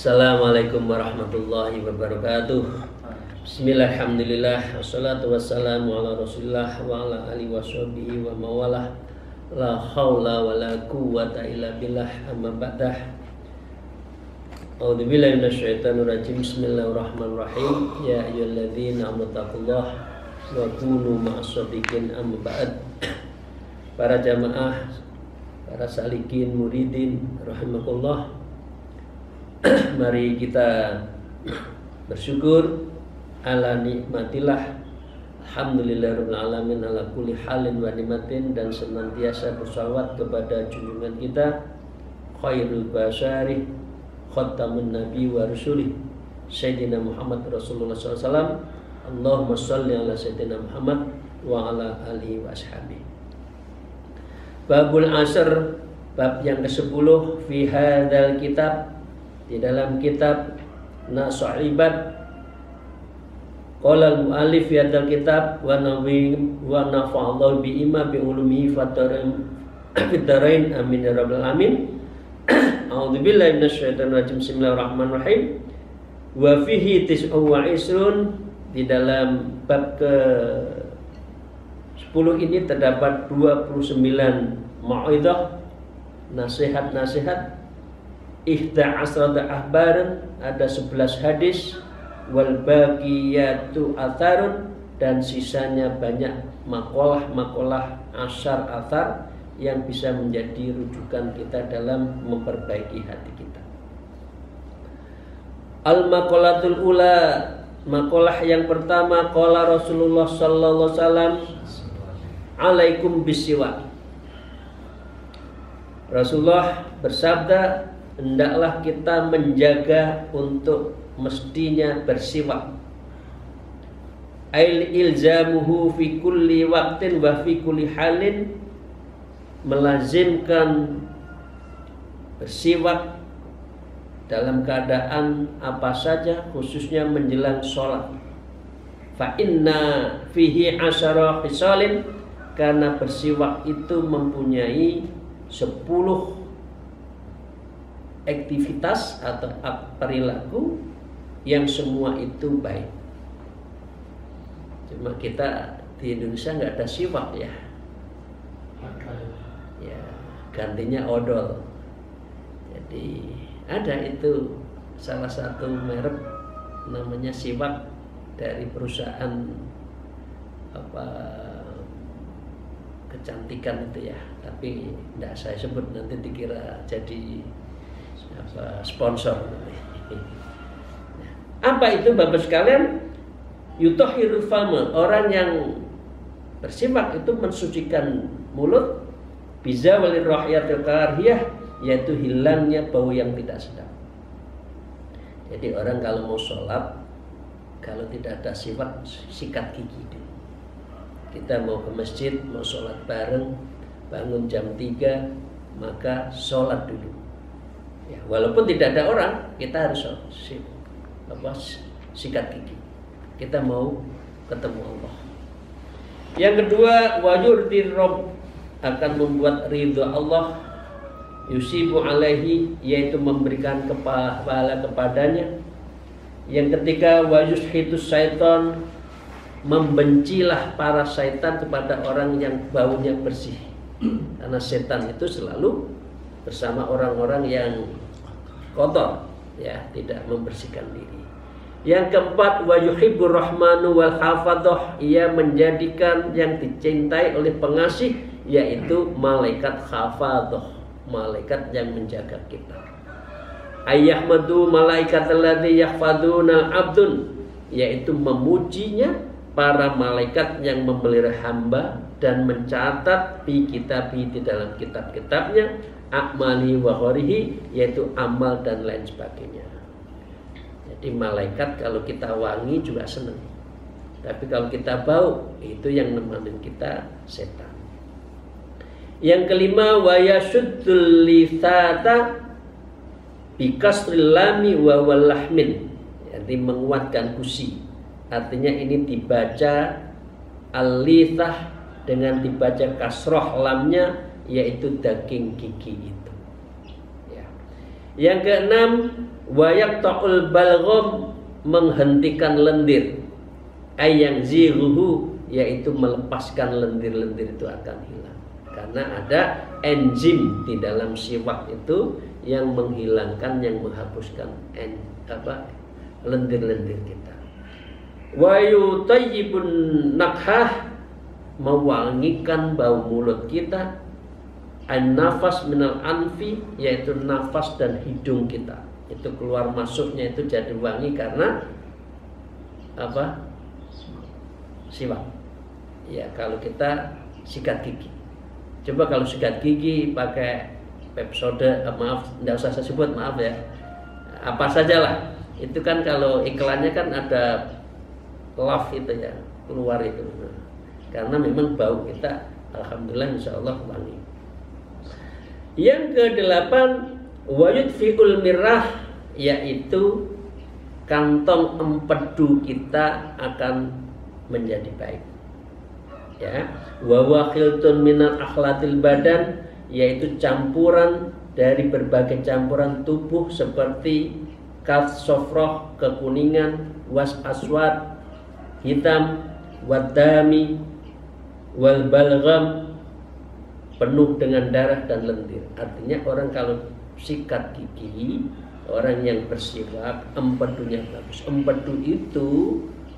Assalamualaikum warahmatullahi wabarakatuh. Bismillahirrahmanirrahim. Wassalatu wassalamu ala rasulillah wa ala alihi washabihi wa mawalah. La haula wa la quwwata illa billah. Amma ba'dah. A'udzu billahi minasyaitonir rajim. Bismillahirrahmanirrahim. Ya ayyuhalladzina amanu taqullaha wa kunu ma'as-shadiqin. Amma ba'd. Para jamaah, para salikin muridin rahimakumullah. Mari kita bersyukur ala nikmatillah. Alhamdulillahirabbil alamin ala kulli halin wa nikmatin, dan senantiasa bersalawat kepada junjungan kita khairul basyari khatamun nabi wa rasulih sayyidina Muhammad Rasulullah SAW. Allahumma shalli ala sayyidina Muhammad wa ala alihi wa ashabihi. Babul asr, bab yang ke-10 fi hadzal kitab, di dalam kitab Nasu' Ibad. Qala al-mu'allif fi hadzal kitab wa nafa'allahu bi ima bi ulumihi fid-dharain amin ya rabbal alamin. A'udzu billahi minasyaitonir rajim. Bismillahirrahmanirrahim. Wa fihi 29, di dalam bab ke-10 ini terdapat 29 mau'izah, nasihat-nasihat. Ihda asrata ahbaran, ada 11 hadis. Wal baqiyatu atharun, dan sisanya banyak makalah asyar athar yang bisa menjadi rujukan kita dalam memperbaiki hati kita. Al maqalatul ula, makalah yang pertama, qala Rasulullah sallallahu alaihi wasallam alaikum bisiwak. Rasulullah bersabda, hendaklah kita menjaga untuk mestinya bersiwak. Ail ilzamuhu fi kulli waqtin wa fi kulli halin, melazimkan bersiwak dalam keadaan apa saja, khususnya menjelang sholat. Fa inna fihi asyara khisalin, karena bersiwak itu mempunyai 10 aktivitas atau perilaku yang semua itu baik. Cuma kita di Indonesia nggak ada siwak ya. Ya, gantinya odol. Jadi ada itu salah satu merek namanya siwak dari perusahaan kecantikan itu ya. Tapi tidak saya sebut, nanti dikira jadi sponsor. Apa itu Bapak sekalian? Yutahhirul fama, orang yang bersiwak itu mensucikan mulut. Biza walir rahiyatil karhiyah, yaitu hilangnya bau yang tidak sedap. Jadi orang kalau mau sholat, kalau tidak ada siwak, sikat gigi dulu. Kita mau ke masjid, mau sholat bareng, bangun jam 3, maka sholat dulu. Ya, walaupun tidak ada orang, kita harus sikat gigi. Kita mau ketemu Allah. Yang kedua, wajurdir Rabb, akan membuat ridha Allah. Yusibu alaihi, yaitu memberikan pahala kepadanya. Yang ketiga, wayushitus syaitan, membencilah para syaitan kepada orang yang baunya bersih. Karena setan itu selalu bersama orang-orang yang kotor, ya, tidak membersihkan diri. Yang keempat, wa yuhibbur rahmanu wal hafadah, ia menjadikan yang dicintai oleh pengasih, yaitu malaikat hafadah, malaikat yang menjaga kita. Ayyahmadu malaikat alladzi yahfaduna abdun, yaitu memujinya para malaikat yang memelihara hamba dan mencatat fi kitabi, di dalam kitab-kitabnya, akmali wa khorihi, yaitu amal dan lain sebagainya. Jadi malaikat kalau kita wangi juga senang. Tapi kalau kita bau, itu yang nemanin kita setan. Yang kelima, wa yashuddul lisata bikasril lami wa walahmin. Jadi menguatkan gusi. Artinya ini dibaca al-lithah dengan dibaca kasroh lamnya, yaitu daging gigi itu. Ya. Yang keenam, wa yaqta'ul balgham, menghentikan lendir. Ayang zighuhu, yaitu melepaskan lendir-lendir itu akan hilang. Karena ada enzim di dalam siwak itu yang menghilangkan, yang menghapuskan lendir-lendir kita. Wa yutayyibun nakhah, mewangikan bau mulut kita. An-nafas minal anfi, yaitu nafas dan hidung kita. Itu keluar masuknya itu jadi wangi karena apa? Siwak. Ya, kalau kita sikat gigi. Coba kalau sikat gigi pakai Pepsodent, maaf, tidak usah saya sebut, maaf ya. Apa sajalah. Itu kan kalau iklannya kan ada love itu ya, keluar itu. Nah, karena memang bau kita alhamdulillah insyaallah wangi. Yang ke-8, wa yudfi'ul mirrah, yaitu kantong empedu kita akan menjadi baik. Ya, wa wakhiltun minal akhlatil badan, yaitu campuran dari berbagai campuran tubuh seperti kaf sofroh, kekuningan, was aswad, hitam, wadami, wal balgham, penuh dengan darah dan lendir. Artinya orang kalau sikat gigi, orang yang bersiwak, empedunya bagus. Empedu itu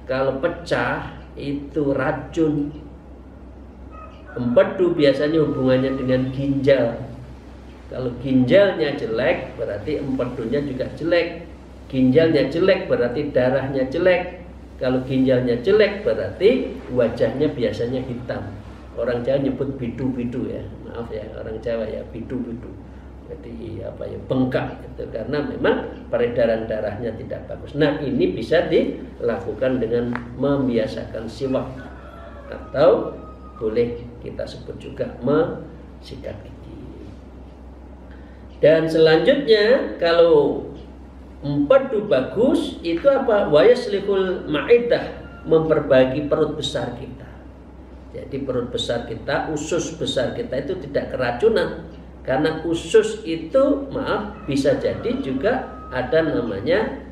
kalau pecah itu racun. Empedu biasanya hubungannya dengan ginjal. Kalau ginjalnya jelek, berarti empedunya juga jelek. Ginjalnya jelek berarti darahnya jelek. Kalau ginjalnya jelek berarti wajahnya biasanya hitam. Orang Jawa nyebut bidu-bidu ya. Maaf ya, orang Jawa ya, bidu-bidu. Jadi apa ya, bengkak gitu, karena memang peredaran darahnya tidak bagus. Nah, ini bisa dilakukan dengan membiasakan siwak, atau boleh kita sebut juga mensikat gigi. Dan selanjutnya kalau empedu bagus itu apa? Wa yaslihul ma'idah, memperbaiki perut besar kita. Jadi perut besar kita, usus besar kita itu tidak keracunan. Karena usus itu, maaf, bisa jadi juga ada namanya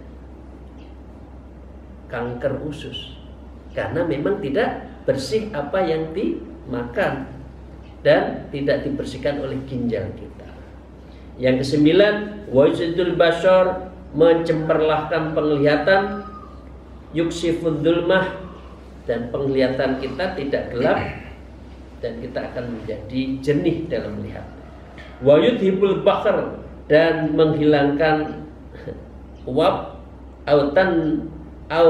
kanker usus. Karena memang tidak bersih apa yang dimakan dan tidak dibersihkan oleh ginjal kita. Yang ke-9, wajidul basyar, mencemperlahkan penglihatan, yuksifud dzulmah, dan penglihatan kita tidak gelap dan kita akan menjadi jernih dalam melihat. Wa yudhibul bakhr, dan menghilangkan uap, autan au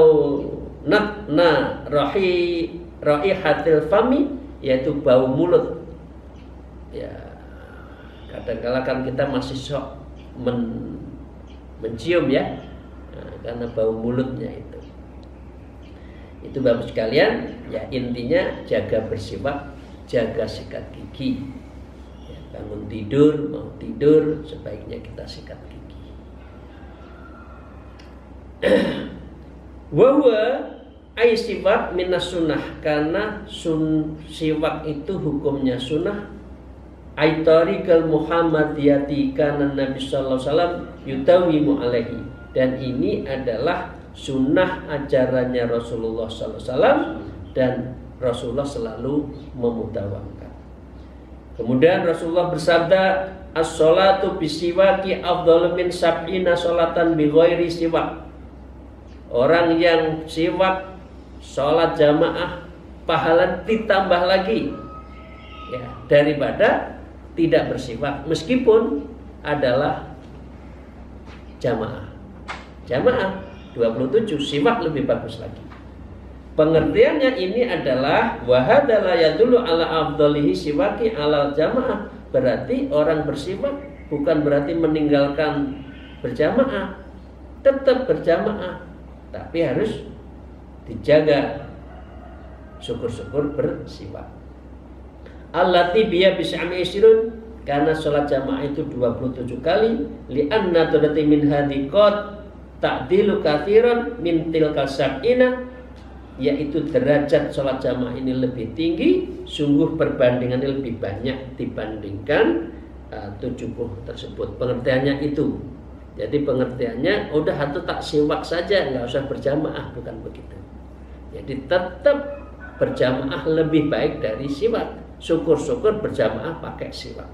natna raihatil fami, yaitu bau mulut. Ya, kadang-kala kan kita masih sok mencium ya, nah, karena bau mulutnya itu. Itu Bapak sekalian, ya intinya jaga bersiwak, jaga sikat gigi. Ya, bangun tidur, mau tidur, sebaiknya kita sikat gigi. Wahwa ay siwak minas sunnah, karena siwak itu hukumnya sunnah. Ay tariqal muhammadiyati kana Nabi sallallahu alaihi wasallam yutawimu alaihi, dan ini adalah sunnah ajarannya Rasulullah sallallahu alaihi wasallam dan Rasulullah selalu memutawamkan. Kemudian Rasulullah bersabda, as-sholatu bisiwaki afdalu min sab'ina sholatan bi ghairi siwak. Orang yang siwak, sholat jamaah, pahala ditambah lagi ya, daripada tidak bersiwak meskipun adalah jamaah. Jamaah 27, siwak lebih bagus lagi. Pengertiannya ini adalah wahada la yadullu ala afdalihi siwaki alal jamaah. Berarti orang bersiwak bukan berarti meninggalkan berjamaah, tetap berjamaah, tapi harus dijaga syukur-syukur bersifat. Allati biya bis'ami isyrun, karena sholat jamaah itu 27 kali, li'anna tudati min hadiqat ta'dilu kathiran min tilka sab'ina, yaitu derajat sholat jamaah ini lebih tinggi, sungguh perbandingannya lebih banyak dibandingkan 70 tersebut. Pengertiannya itu. Jadi pengertiannya udah atau tak siwak saja, nggak usah berjamaah, bukan begitu. Jadi tetap berjamaah lebih baik dari siwak. Syukur-syukur berjamaah pakai siwak.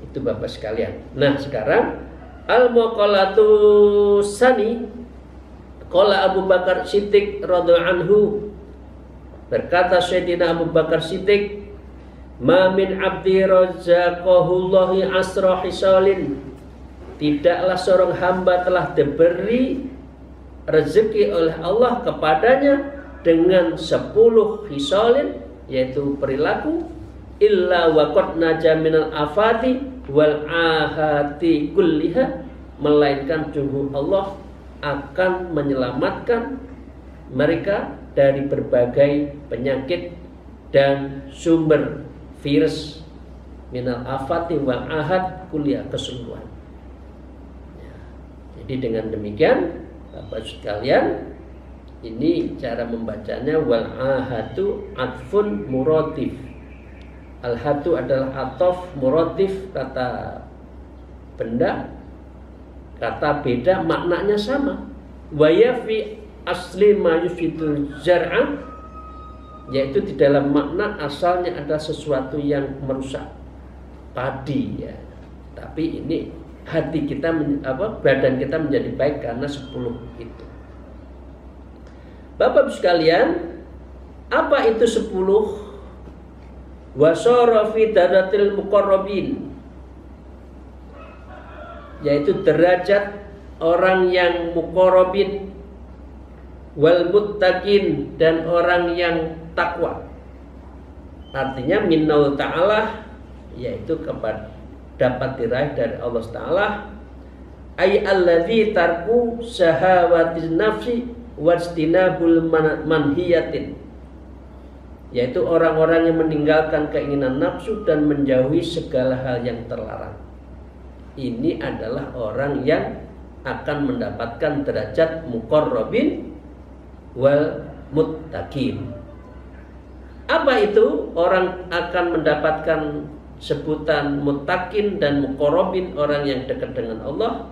Itu Bapak sekalian. Nah sekarang al-muqallatu sani, qala Abu Bakar Siddiq radhiyallahu anhu, berkata Sayyidina Abu Bakar Siddiq, ma min abdi razaqahullahi asra hisalin, tidaklah seorang hamba telah diberi rezeki oleh Allah kepadanya dengan 10 hisalin, yaitu perilaku, illa waqad naja minal afati wal ahati kulliha, melainkan sungguh Allah akan menyelamatkan mereka dari berbagai penyakit dan sumber virus, minal afati wal ahad kulliha, keseluruhan. Jadi dengan demikian Bapak sekalian, ini cara membacanya. Wal ahatu atfun muratif. Al hatu adalah atof, muratif kata benda, kata beda, maknanya sama. Wa ya fi asli ma yufidu zar'a, yaitu di dalam makna asalnya ada sesuatu yang merusak padi ya. Tapi ini hati kita badan kita menjadi baik karena 10 itu. Bapak sekalian, apa itu 10? Wasara fi daratil muqarrabin, yaitu derajat orang yang muqarrabin, wal muttaqin, dan orang yang takwa. Artinya minnahu ta'ala, yaitu dapat diraih dari Allah Ta'ala. Ay alladzi tarku syahawatiz nafsi wastinabul manhiyatin, yaitu orang-orang yang meninggalkan keinginan nafsu dan menjauhi segala hal yang terlarang. Ini adalah orang yang akan mendapatkan derajat muqarrabin wal muttaqin. Apa itu? Orang akan mendapatkan sebutan muttaqin dan muqarrabin, orang yang dekat dengan Allah.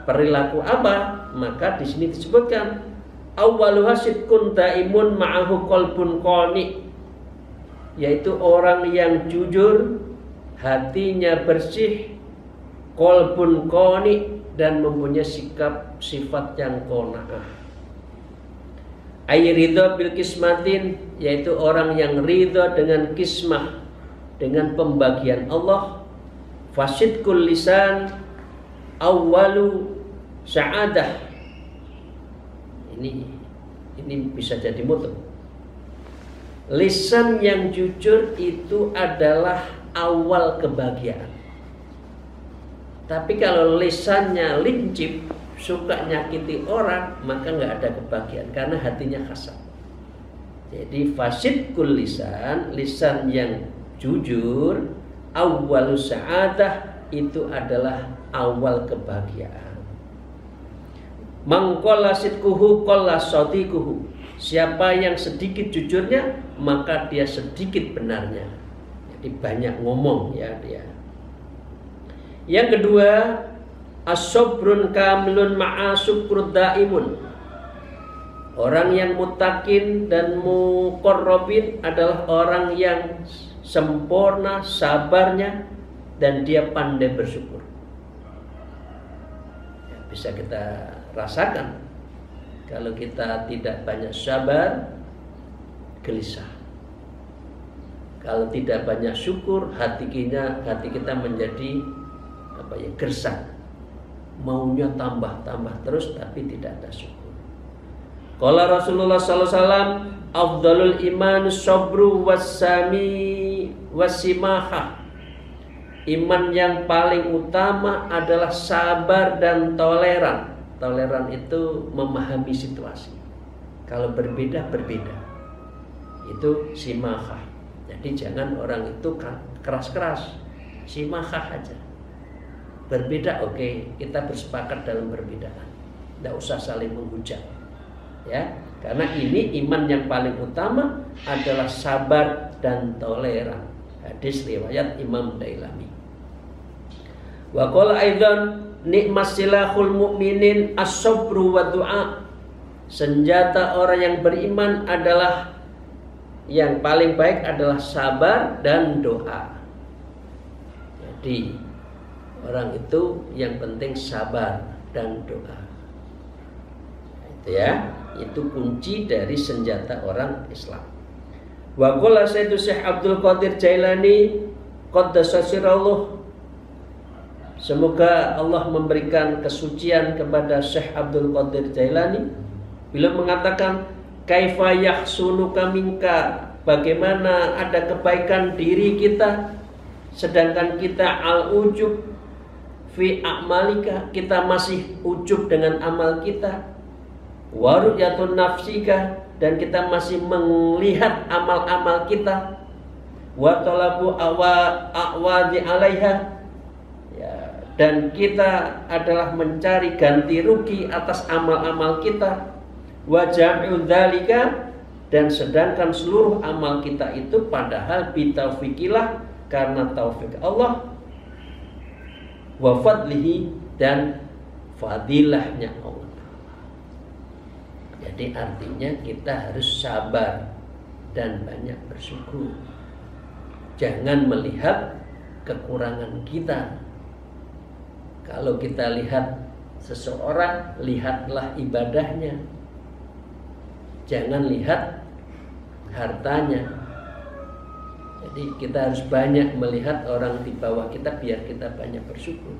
Perilaku apa? Maka di sini disebutkan awwaluha sidqun daimun ma'ahu qalbun qani, yaitu orang yang jujur, hatinya bersih, qalbun qani, dan mempunyai sikap sifat yang qanaah. Ay ridha bil kismatin, yaitu orang yang ridha dengan kismah, dengan pembagian Allah. Fasidqul lisan awwalu sa'adah, ini bisa jadi mutu. Lisan yang jujur itu adalah awal kebahagiaan. Tapi kalau lisannya lincip, suka nyakiti orang, maka nggak ada kebahagiaan karena hatinya kasar. Jadi fasidqul lisan, lisan yang jujur, awwalu sa'adah, itu adalah awal kebahagiaan. Mangkola sidquhu qalla sadiquhu, siapa yang sedikit jujurnya maka dia sedikit benarnya. Jadi banyak ngomong ya dia. Yang kedua, as-sabrun kamilun ma'a syukrud daimun. Orang yang muttaqin dan muqarrabin adalah orang yang sempurna sabarnya dan dia pandai bersyukur. Ya, bisa kita rasakan kalau kita tidak banyak sabar, gelisah. Kalau tidak banyak syukur, hati kita menjadi gersang, maunya tambah terus tapi tidak ada syukur. Qala Rasulullah sallallahu alaihi wasallam, afdalul iman sabru wassami wasimahah. Iman yang paling utama adalah sabar dan toleran. Toleran itu memahami situasi. Kalau berbeda. Itu simahah. Jadi jangan orang itu keras-keras, simahah aja. Berbeda, oke, kita bersepakat dalam perbedaan. Tidak usah saling menghujat, ya. Karena ini iman yang paling utama adalah sabar dan toleran. Hadis riwayat Imam Dailami. Wa qala aidan nikmas silahul mu'minin as-sabru wa du'a. Senjata orang yang beriman adalah yang paling baik adalah sabar dan doa. Jadi orang itu yang penting sabar dan doa. Itu ya, itu kunci dari senjata orang Islam. Wa qala Sayyid Syekh Abdul Qadir Jailani qaddasasirallah. Semoga Allah memberikan kesucian kepada Syekh Abdul Qadir Jailani. Beliau mengatakan, kaifa yahsunuka minka, bagaimana ada kebaikan diri kita sedangkan kita al-ujub fi a'malika, kita masih ujub dengan amal kita, wa ru'yatun nafsika, dan kita masih melihat amal-amal kita, wa talabu awadi alaiha, ya, dan kita adalah mencari ganti rugi atas amal-amal kita, wa jami'u dzalika, dan sedangkan seluruh amal kita itu padahal bitaufiqillah, karena taufik Allah, wa fadlihi, dan fadilahnya Allah. Jadi artinya kita harus sabar dan banyak bersyukur. Jangan melihat kekurangan kita. Kalau kita lihat seseorang, lihatlah ibadahnya. Jangan lihat hartanya. Jadi kita harus banyak melihat orang di bawah kita biar kita banyak bersyukur.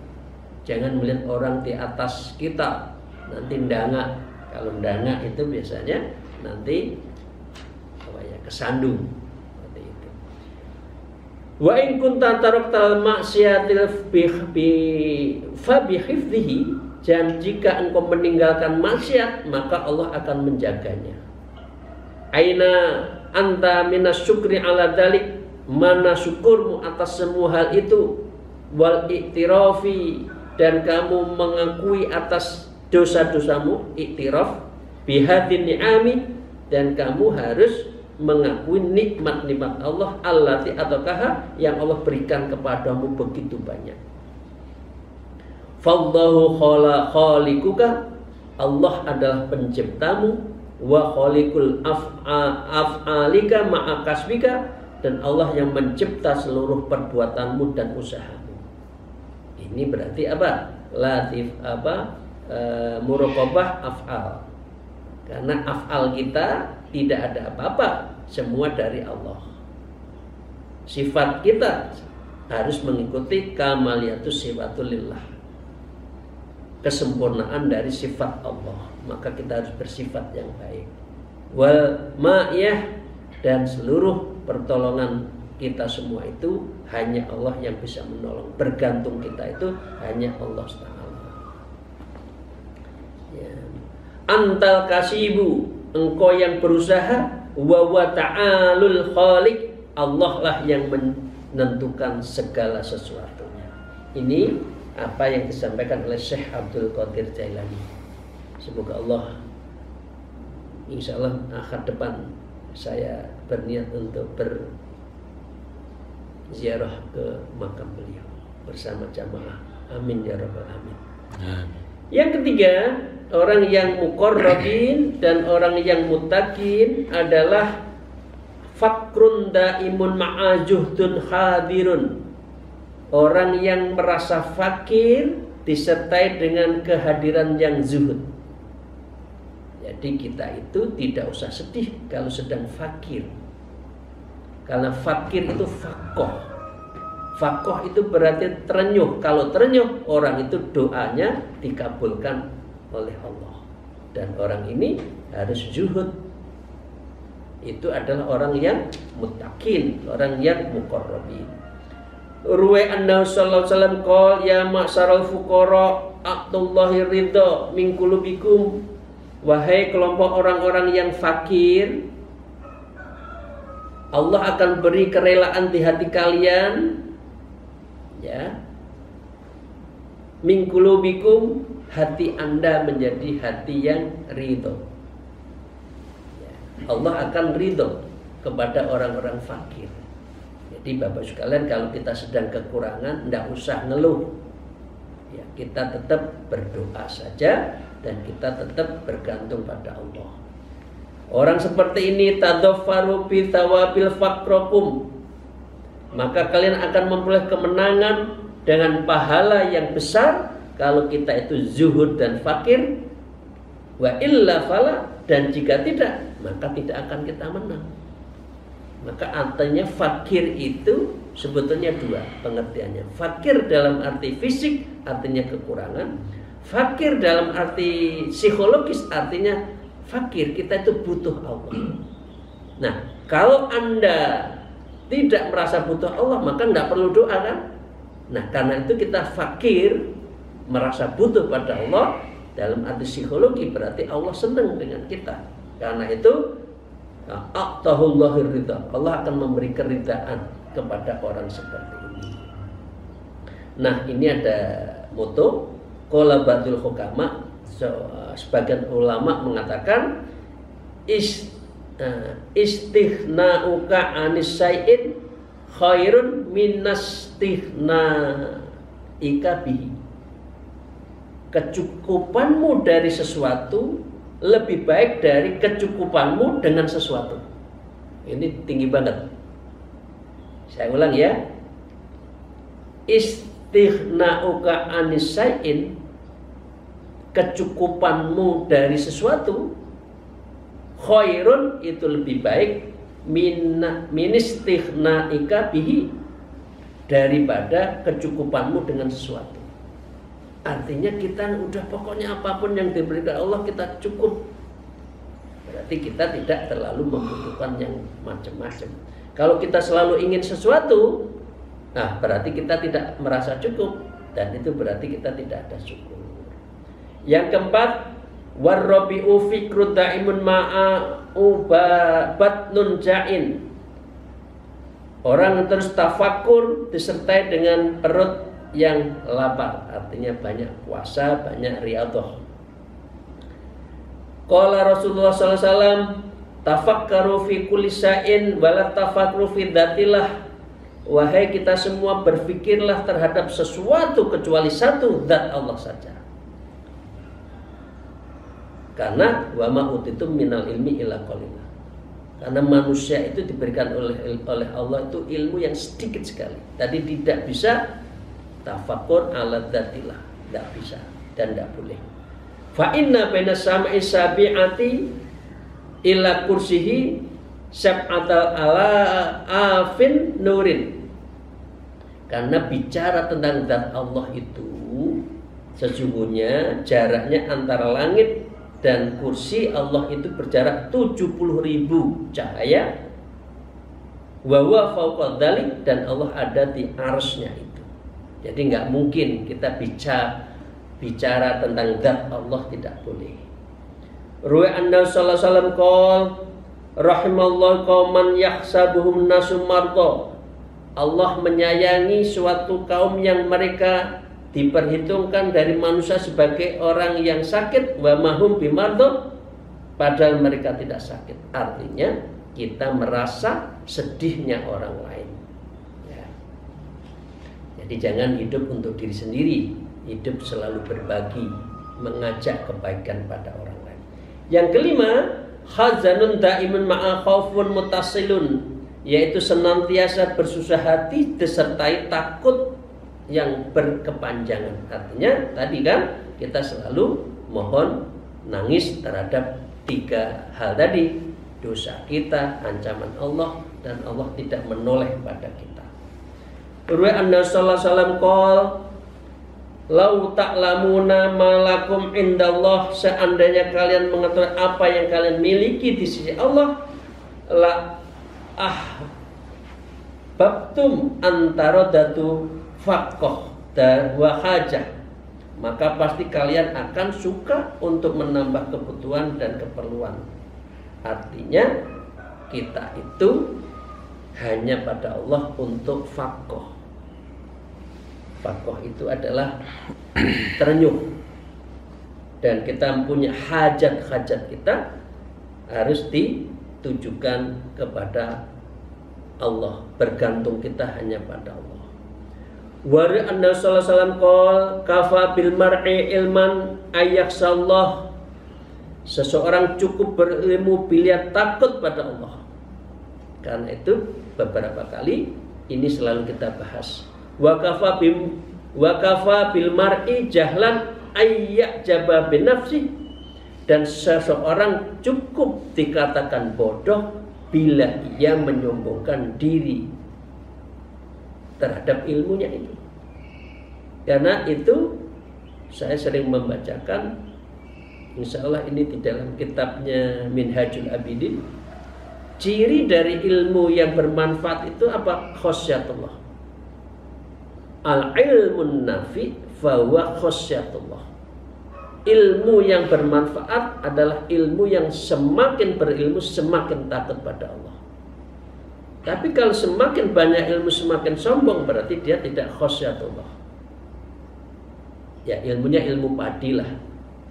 Jangan melihat orang di atas kita, nanti ndangak. Kalau ndangak itu biasanya nanti kesandung. Seperti itu. Wa in kunta taraktal maksiatil fa bihifdhihi, dan jika engkau meninggalkan maksiat maka Allah akan menjaganya. Aina anta minas syukri ala dalik, mana syukurmu atas semua hal itu, wal iktirafi, dan kamu mengakui atas dosa-dosamu, iktiraf bihadin ni'ami, dan kamu harus mengakui nikmat-nikmat Allah allati ataukah yang Allah berikan kepadamu begitu banyak. Fallahu khaliquka, Allah adalah penciptamu, wa khaliqul af'alika ma'a kasbika, dan Allah yang mencipta seluruh perbuatanmu dan usahamu. Ini berarti apa? Latif muraqabah af'al. Karena af'al kita tidak ada apa-apa, semua dari Allah. Sifat kita harus mengikuti kamaliyatus sifatulillah, kesempurnaan dari sifat Allah. Maka kita harus bersifat yang baik. Wal ma'iyah, dan seluruh pertolongan kita semua itu hanya Allah yang bisa menolong. Bergantung kita itu hanya Allah Ta'ala. Ya. Antal kasibu, engkau yang berusaha, wa ta'alul khaliq, Allah lah yang menentukan segala sesuatunya. Ini apa yang disampaikan oleh Syekh Abdul Qadir Jailani. Semoga Allah, insya Allah akhir depan saya berniat untuk berziarah ke makam beliau bersama jamaah. Amin ya rabbal alamin. Yang ketiga, orang yang muqarrabin dan orang yang muttaqin adalah fakrun daimun ma'ajuhdun hadirun. Orang yang merasa fakir disertai dengan kehadiran yang zuhud. Jadi kita itu tidak usah sedih kalau sedang fakir. Karena fakir itu fakoh. Fakoh itu berarti terenyuh. Kalau terenyuh, orang itu doanya dikabulkan oleh Allah. Dan orang ini harus zuhud. Itu adalah orang yang muttaqin, orang yang muqarrabin. Ruwai annahu sallallahu alaihi wasallam qol ya ma'syaral fuqara a'tullahi ridha min qulubikum. Wahai kelompok orang-orang yang fakir, Allah akan beri kerelaan di hati kalian, ya. Min qulubikum, hati Anda menjadi hati yang ridho. Ya. Allah akan ridho kepada orang-orang fakir. Jadi Bapak sekalian, kalau kita sedang kekurangan, tidak usah ngeluh. Ya, kita tetap berdoa saja dan kita tetap bergantung pada Allah. Orang seperti ini tadaffaru bi thawabil faqrakum, maka kalian akan memperoleh kemenangan dengan pahala yang besar kalau kita itu zuhud dan fakir. Wa illa fala, dan jika tidak, maka tidak akan kita menang. Maka artinya fakir itu sebetulnya dua pengertiannya. Fakir dalam arti fisik artinya kekurangan. Fakir dalam arti psikologis artinya fakir, kita itu butuh Allah. Nah, kalau Anda tidak merasa butuh Allah, maka tidak perlu doa kan? Nah, karena itu kita fakir, merasa butuh pada Allah. Dalam arti psikologi berarti Allah senang dengan kita. Karena itu a'tahullahir ridha, Allah akan memberi keridhaan kepada orang seperti ini. Nah, ini ada moto qala ba'dul hukama. Sebagian ulama mengatakan istighna'uka anis syai'in khairun minastighna'ika bihi. Kecukupanmu dari sesuatu lebih baik dari kecukupanmu dengan sesuatu. Ini tinggi banget. Saya ulang ya. Istighna'uka anis syai'in, kecukupanmu dari sesuatu, khairun itu lebih baik ministighna'ika bihi, daripada kecukupanmu dengan sesuatu. Artinya kita udah pokoknya apapun yang diberikan Allah kita cukup. Berarti kita tidak terlalu membutuhkan yang macam-macam. Kalau kita selalu ingin sesuatu, nah berarti kita tidak merasa cukup, dan itu berarti kita tidak ada syukur. Yang keempat, warrabi'u fikru da'imun ma'a batnun ja'in. Orang terus tafakur disertai dengan perut yang lapar, artinya banyak puasa, banyak riyadhah. Qala Rasulullah sallallahu alaihi wasallam, tafakkaru fi kulli syai'in wa la tafakkaru fi dzatillah. Wahai kita semua, berfikirlah terhadap sesuatu kecuali satu, zat Allah saja. Karena wa ma utitum minal ilmi illa qalila. Karena manusia itu diberikan oleh Allah itu ilmu yang sedikit sekali. Tadi tidak bisa tafakkur ala dzatillah, tidak bisa dan tidak boleh. Fa inna baina sam'i sabi'ati ila kursihi sab'atal ala afin nurin. Karena bicara tentang zat Allah itu sesungguhnya jaraknya antara langit dan kursi Allah itu berjarak 70.000 cahaya. Wa huwa fawqa dzalik, dan Allah ada di arsy-Nya itu. Jadi nggak mungkin kita bicara tentang zat Allah, tidak boleh. Ruwa anna sallallahu alaihi wasallam qol rahimallahu qauman yahsabuhum nasu mardo. Allah menyayangi suatu kaum yang mereka diperhitungkan dari manusia sebagai orang yang sakit, wa mahum bimardo, padahal mereka tidak sakit. Artinya kita merasa sedihnya orang lain ya. Jadi jangan hidup untuk diri sendiri, hidup selalu berbagi, mengajak kebaikan pada orang lain. Yang kelima, hazanun daimun ma'a khaufun mutasilun, yaitu senantiasa bersusah hati disertai takut yang berkepanjangan. Artinya tadi kan kita selalu mohon nangis terhadap tiga hal tadi, dosa kita, ancaman Allah, dan Allah tidak menoleh pada kita. Ruwa anna sallallahu alaihi wasallam qol lau ta'lamuna ma lakum indallah, seandainya kalian mengetahui apa yang kalian miliki di sisi Allah, la babtum antarodatu faqoh dan wahajah, maka pasti kalian akan suka untuk menambah kebutuhan dan keperluan. Artinya kita itu hanya pada Allah untuk faqih. Faqih itu adalah terenyuh, dan kita punya hajat-hajat kita harus ditujukan kepada Allah, bergantung kita hanya pada Allah. Wari anna sallallahu alaihi wasallam qol kafa bil mar'i ilman ayyaksallah. Seseorang cukup berilmu bila takut pada Allah. Karena itu beberapa kali ini selalu kita bahas. Wa kafa bil mar'i jahlan ayyajaba bi nafsi. Dan seseorang cukup dikatakan bodoh bila ia menyombongkan diri terhadap ilmunya itu. Karena itu saya sering membacakan, insya Allah ini di dalam kitabnya Minhajul Abidin, ciri dari ilmu yang bermanfaat itu apa? Khosyatullah. Al-ilmun nafi fahuwa khosyatullah. Ilmu yang bermanfaat adalah ilmu yang semakin berilmu semakin takut pada Allah. Tapi kalau semakin banyak ilmu semakin sombong, berarti dia tidak khosyatullah. Ya, ilmunya ilmu padi lah.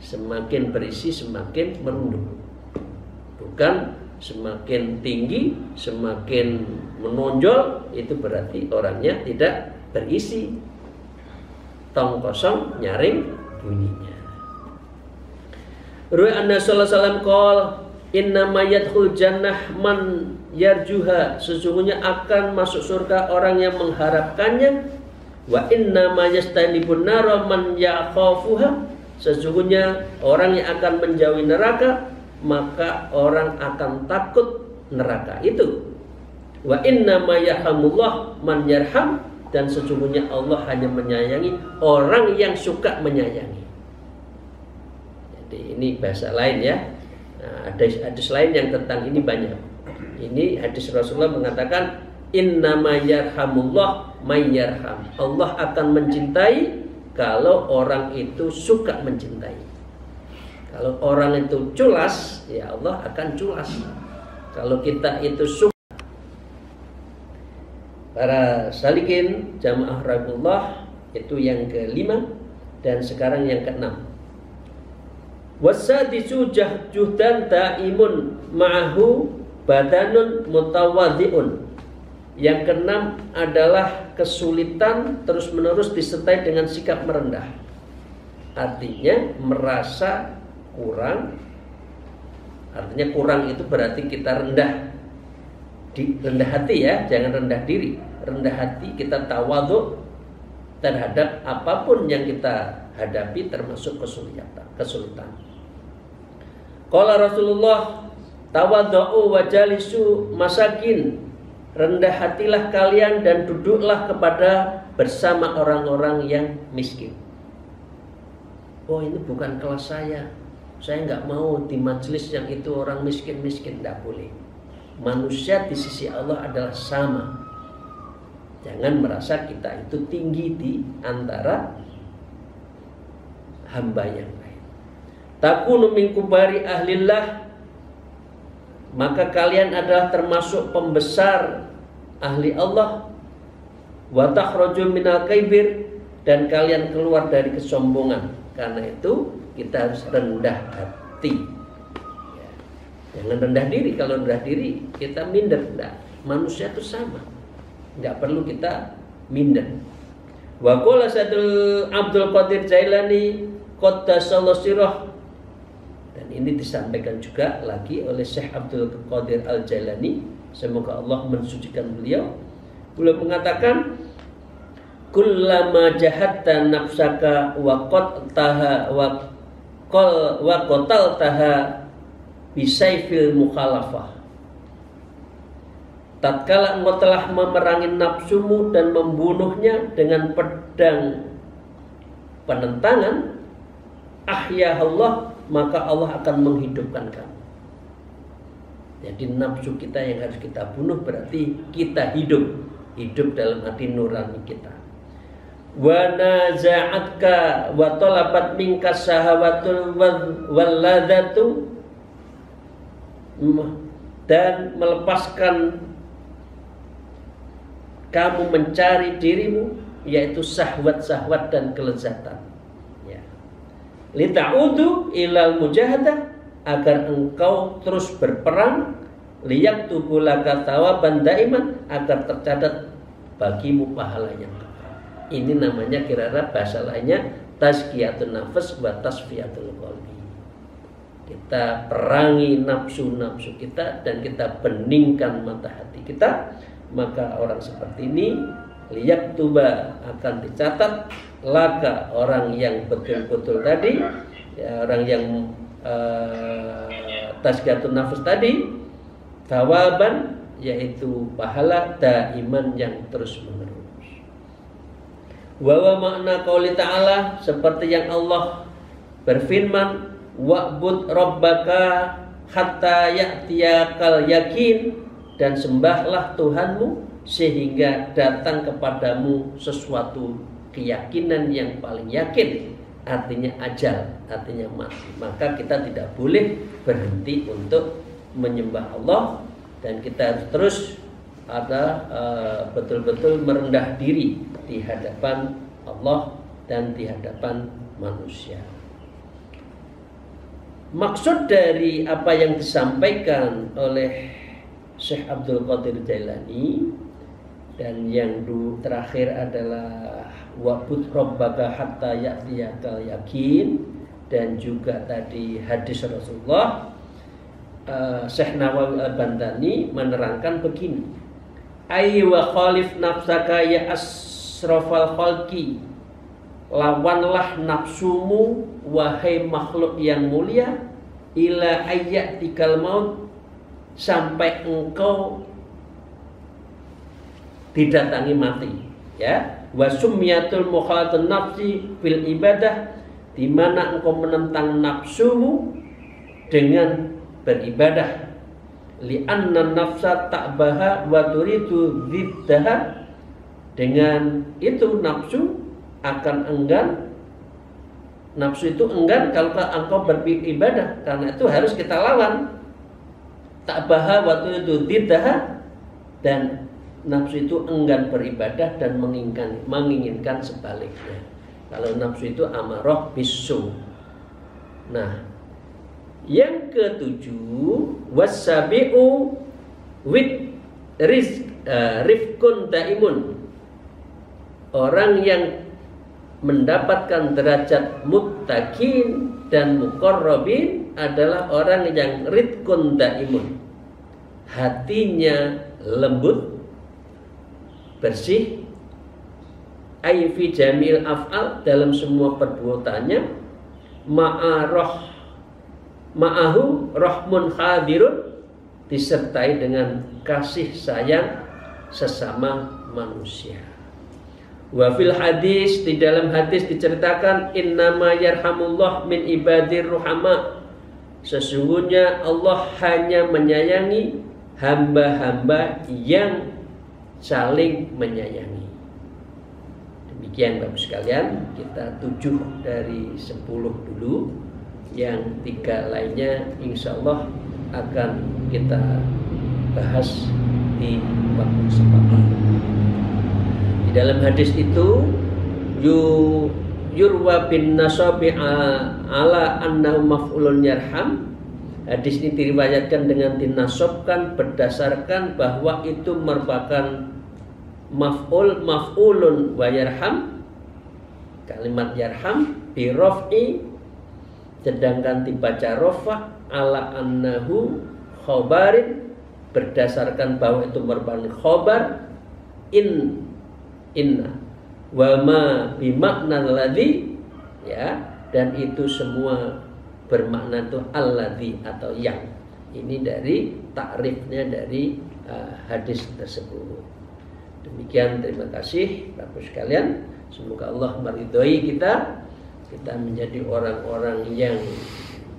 Semakin berisi semakin merunduk. Bukan semakin tinggi semakin menonjol, itu berarti orangnya tidak berisi. Tong kosong nyaring bunyinya. Ru'ya anna sallallahu alaihi wasallam qol innama yadkhul jannah man yarjuha. Sesungguhnya akan masuk surga orang yang mengharapkannya. Wa innama yastanibun nara man yakhafuha. Sesungguhnya orang yang akan menjauhi neraka, maka orang akan takut neraka itu. Wa innama yarhamullah man yarham. Dan sesungguhnya Allah hanya menyayangi orang yang suka menyayangi. Ini bahasa lain ya. Nah, ada hadis lain yang tentang ini banyak. Ini hadis Rasulullah mengatakan innama yarhamullah may yarham. Allah akan mencintai kalau orang itu suka mencintai. Kalau orang itu culas, ya Allah akan culas. Kalau kita itu suka. Para salikin jamaah rahimahullah, itu yang kelima, dan sekarang yang keenam. Wasadisu juhdan ta'imun ma'ahu badanun mutawadhi'un. Yang keenam adalah kesulitan terus menerus disertai dengan sikap merendah. Artinya merasa kurang. Artinya kurang itu berarti kita rendah hati ya, jangan rendah diri. Rendah hati, kita tawadhu terhadap apapun yang kita hadapi, termasuk kesulitan. Qala Rasulullah tawadhu wa jalisu masakin. Rendah hatilah kalian dan duduklah kepada bersama orang-orang yang miskin. Oh, ini bukan kelas saya nggak mau di majelis yang itu orang miskin-miskin. Tidak boleh. Manusia di sisi Allah adalah sama. Jangan merasa kita itu tinggi di antara hamba yang lain. Takunu min kubari ahlillah. Maka kalian adalah termasuk pembesar ahli Allah. Wa takhraju minal kaibir. Dan kalian keluar dari kesombongan. Karena itu kita harus rendah hati. Jangan rendah diri. Kalau rendah diri kita minder. Enggak. Manusia itu sama. Enggak perlu kita minder. Wa qala Sayyidul Abdul Qadir Jailani qaddasallahu sirah. Dan ini disampaikan juga lagi oleh Syekh Abdul Qadir Al-Jailani, semoga Allah mensucikan beliau. Beliau mengatakan kullama jahatta nafsaka wa qattaha wa qataltaha bisayfil mukhalafah. Tatkala engkau telah memerangi nafsumu dan membunuhnya dengan pedang penentangan, ahya Allah, maka Allah akan menghidupkan kamu. Jadi nafsu kita yang harus kita bunuh, berarti kita hidup dalam hati nurani kita. Wa naza'atka wa talabat minka sahawatul walladatu, dan melepaskan kamu mencari dirimu, yaitu syahwat-syahwat dan kelezatan. Ya. Lita'udu ilal mujahadah, agar engkau terus berperang, liyaktubu laka thawaban daiman, agar tercatat bagimu pahala yang kekal. Ini namanya kira-kira bahasa lainnya tazkiyatun nafs wa tasfiyatul qalbi. Kita perangi nafsu-nafsu kita dan kita beningkan mata hati kita, maka orang seperti ini liyaktuba, akan dicatat laka, orang yang betul-betul tadi, ya, orang yang tazkiyatun nafs tadi, thawaban, yaitu pahala daiman yang terus menerus. Wa makna qauli ta'ala, seperti yang Allah berfirman, wa'bud rabbaka hatta ya'tiyakal yakin, dan sembahlah Tuhanmu sehingga datang kepadamu sesuatu keyakinan yang paling yakin, artinya ajal, artinya mati. Maka kita tidak boleh berhenti untuk menyembah Allah, dan kita harus terus betul-betul merendah diri di hadapan Allah dan di hadapan manusia. Maksud dari apa yang disampaikan oleh Syekh Abdul Qadir Jailani dan yang terakhir adalah wa'bud rabbaka hatta ya'tiyakal yakin, dan juga tadi hadis Rasulullah, Syekh Nawawi Al-Bantani menerangkan begini, ay wa khalif nafsaka ya asrafal khalqi, lawanlah nafsumu wahai makhluk yang mulia, ila ayyatikal maut, sampai engkau didatangi mati, ya. Wasumyatul mukhalatun nafsi fil ibadah, di mana engkau menentang nafsumu dengan beribadah. Li'anna nafsa ta'baha wa turidu ziddaha, dengan itu nafsu akan enggan, nafsu itu enggan kalau engkau beribadah, karena itu harus kita lawan. Ta'baha wa turidu ziddaha, dan nafsu itu enggan beribadah dan menginginkan sebaliknya. Kalau nafsu itu amarah bisu. Nah, yang ketujuh, wasabi'u wid rifkun daimun, orang yang mendapatkan derajat muttaqin dan muqarrabin adalah orang yang ridkun daimun, hatinya lembut, bersih, ay fi jamil af'al, dalam semua perbuatannya, ma'ahu rahmun hadirun, disertai dengan kasih sayang sesama manusia. Wa fil hadis, di dalam hadis diceritakan, innama yarhamullah min ibadir ruhama, sesungguhnya Allah hanya menyayangi hamba-hamba yang saling menyayangi. Demikian Bapak sekalian, kita 7 dari 10 dulu, yang 3 lainnya insya Allah akan kita bahas di waktu kesempatan. Di dalam hadis itu, yurwa bin nasabi ala annahu maf'ulun yarham. Hadis ini diriwayatkan dengan dinasobkan berdasarkan bahwa itu merupakan maf'ulun wa yarham, kalimat yarham bi raf'i, sedangkan dibaca rafa ala annahu khabarin, berdasarkan bahwa itu merupakan khabar inna wa ma bi makna alladhi, ya, dan itu semua bermakna itu alladhi atau yang. Ini dari takrifnya dari hadis tersebut. Demikian, terima kasih Bapak sekalian. Semoga Allah meridhoi kita menjadi orang-orang yang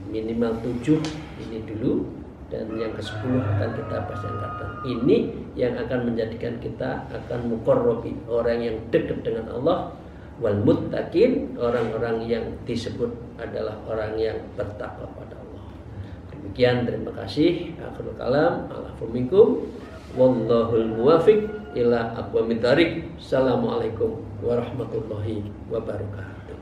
minimal 7 ini dulu, dan yang ke-10 akan kita bahas angkatan. Ini yang akan menjadikan kita akan muqarrabi, orang yang dekat dengan Allah, wal muttaqin, orang-orang yang disebut adalah orang yang bertakwa pada Allah. Demikian, terima kasih. Akhirul kalam, alafu minkum. Wallahul muwafiq ila aqwamit thariq. Assalamualaikum warahmatullahi wabarakatuh.